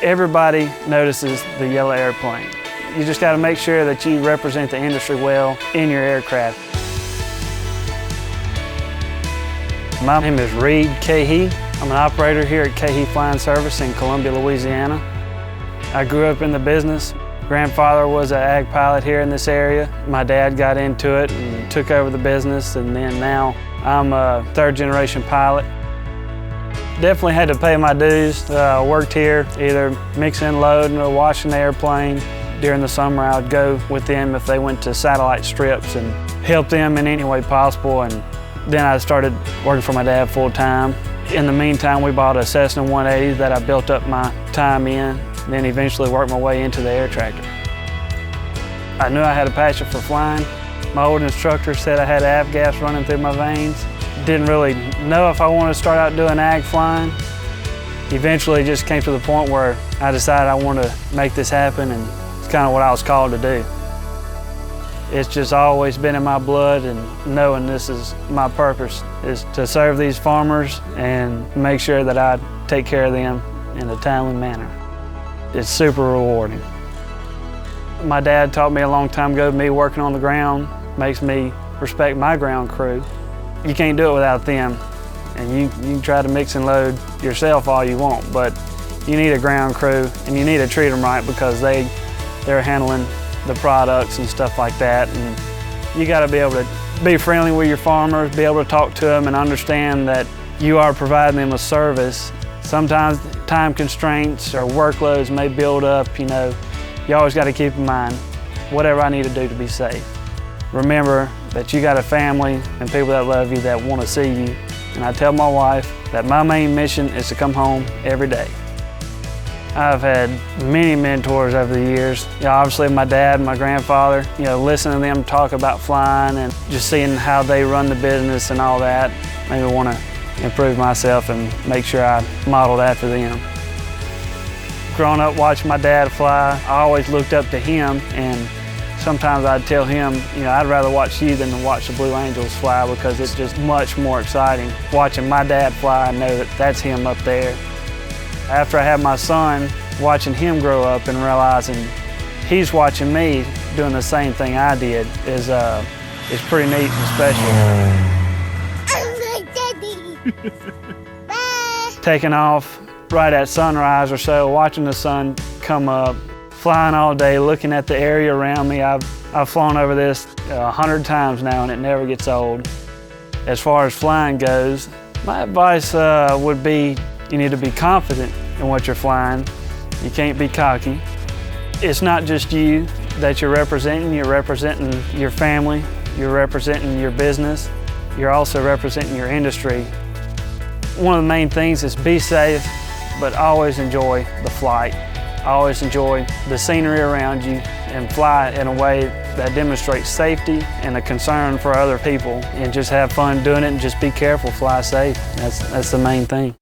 Everybody notices the yellow airplane. You just got to make sure that you represent the industry well in your aircraft. My name is Reed Keahey. I'm an operator here at Keahey Flying Service in Columbia, Louisiana. I grew up in the business. Grandfather was an ag pilot here in this area. My dad got into it and took over the business, and then now I'm a third-generation pilot. Definitely had to pay my dues. I worked here either mixing, loading, or washing the airplane. During the summer, I would go with them if they went to satellite strips and help them in any way possible. And then I started working for my dad full-time. In the meantime, we bought a Cessna 180 that I built up my time in, and then eventually worked my way into the air tractor. I knew I had a passion for flying. My old instructor said I had avgas running through my veins. Didn't really know if I wanted to start out doing ag flying. Eventually it just came to the point where I decided I wanted to make this happen, and it's kind of what I was called to do. It's just always been in my blood, and knowing this is my purpose is to serve these farmers and make sure that I take care of them in a timely manner. It's super rewarding. My dad taught me a long time ago, me working on the ground makes me respect my ground crew. You can't do it without them, and you can try to mix and load yourself all you want, but you need a ground crew, and you need to treat them right because they're handling the products and stuff like that. And you got to be able to be friendly with your farmers, be able to talk to them and understand that you are providing them a service. Sometimes time constraints or workloads may build up, you always got to keep in mind whatever I need to do to be safe. Remember that you got a family and people that love you that want to see you. And I tell my wife that my main mission is to come home every day. I've had many mentors over the years. Obviously my dad and my grandfather, listening to them talk about flying and just seeing how they run the business and all that made me want to improve myself and make sure I modeled after them. Growing up watching my dad fly, I always looked up to him, and sometimes I'd tell him, I'd rather watch you than to watch the Blue Angels fly because it's just much more exciting. Watching my dad fly, I know that that's him up there. After I had my son, watching him grow up and realizing he's watching me doing the same thing I did is pretty neat and special. Taking off right at sunrise or so, watching the sun come up, flying all day, looking at the area around me. I've flown over this 100 times now, and it never gets old. As far as flying goes, my advice would be you need to be confident in what you're flying. You can't be cocky. It's not just you that you're representing your family, you're representing your business, you're also representing your industry. One of the main things is be safe, but always enjoy the flight. Always enjoy the scenery around you and fly in a way that demonstrates safety and a concern for other people, and just have fun doing it and just be careful, fly safe. That's the main thing.